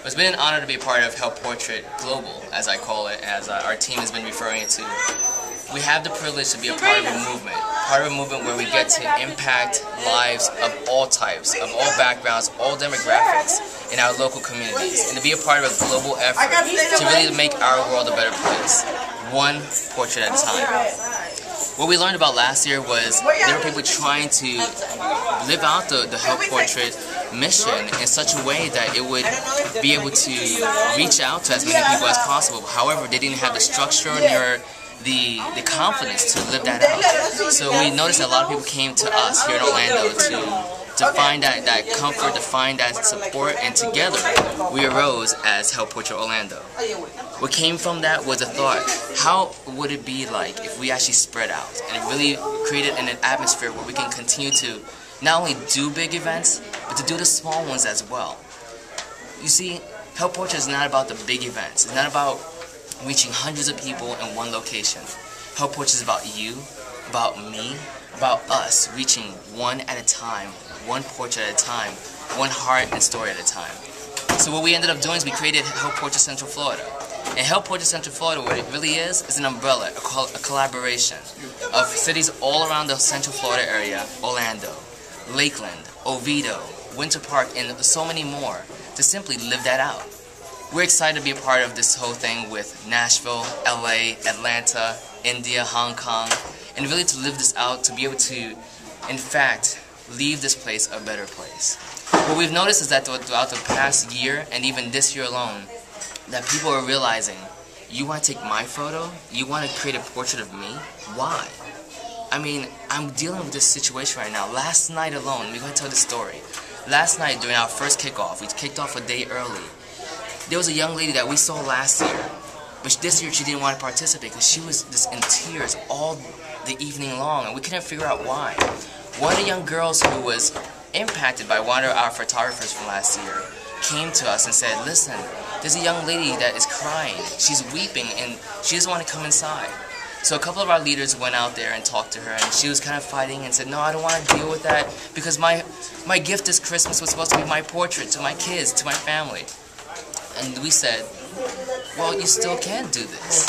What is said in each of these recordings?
It's been an honor to be a part of Help Portrait Global, as I call it, as our team has been referring it to. We have the privilege to be a part of a movement where we get to impact lives of all types, of all backgrounds, all demographics in our local communities, and to be a part of a global effort to really make our world a better place, one portrait at a time. What we learned about last year was there were people trying to live out the Help Portrait mission in such a way that it would be able to reach out to as many people as possible. However, they didn't have the structure nor the confidence to live that out. So we noticed that a lot of people came to us here in Orlando to find that comfort, to find that support, and together we arose as Help Portrait Orlando. What came from that was a thought: how would it be like if we actually spread out and really created an atmosphere where we can continue to not only do big events, but to do the small ones as well. You see, Help Portrait is not about the big events. It's not about reaching hundreds of people in one location. Help Portrait is about you, about me, about us reaching one at a time, one portrait at a time, one heart and story at a time. So what we ended up doing is we created Help Portrait Central Florida. And Help Portrait Central Florida, what it really is an umbrella, a collaboration of cities all around the Central Florida area: Orlando, Lakeland, Oviedo, Winter Park, and so many more, to simply live that out. We're excited to be a part of this whole thing with Nashville, LA, Atlanta, India, Hong Kong, and really to live this out, to be able to, in fact, leave this place a better place. What we've noticed is that throughout the past year, and even this year alone, that people are realizing, you want to take my photo? You want to create a portrait of me? Why? I mean, I'm dealing with this situation right now. Last night alone, we're going to tell this story. Last night, during our first kickoff, we kicked off a day early. There was a young lady that we saw last year, but this year she didn't want to participate because she was just in tears all the evening long, and we couldn't figure out why. One of the young girls who was impacted by one of our photographers from last year came to us and said, "Listen, there's a young lady that is crying. She's weeping and she doesn't want to come inside." So a couple of our leaders went out there and talked to her, and she was kind of fighting and said, "No, I don't want to deal with that because my gift this Christmas was supposed to be my portrait to my kids, to my family." And we said, "Well, you still can do this.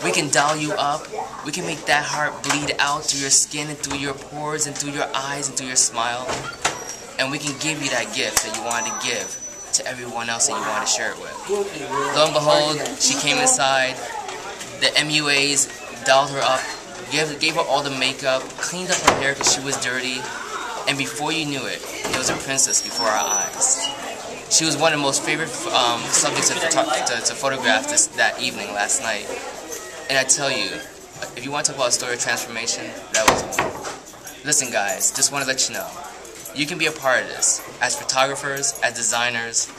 We can dial you up. We can make that heart bleed out through your skin and through your pores and through your eyes and through your smile. And we can give you that gift that you wanted to give to everyone else that you wanted to share it with." Lo and behold, she came inside. The MUAs dialed her up, gave her all the makeup, cleaned up her hair because she was dirty. And before you knew it, there was a princess before our eyes. She was one of the most favorite subjects to photograph that evening, last night. And I tell you, if you want to talk about a story of transformation, that was one. Listen guys, just want to let you know, you can be a part of this as photographers, as designers,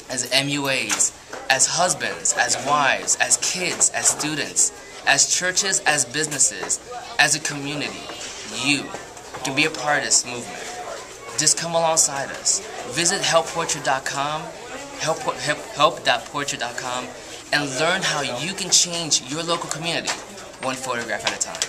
as MUAs, as husbands, as wives, as kids, as students, as churches, as businesses, as a community. You can be a part of this movement. Just come alongside us. Visit helpportrait.com, help.portrait.com, and learn how you can change your local community one photograph at a time.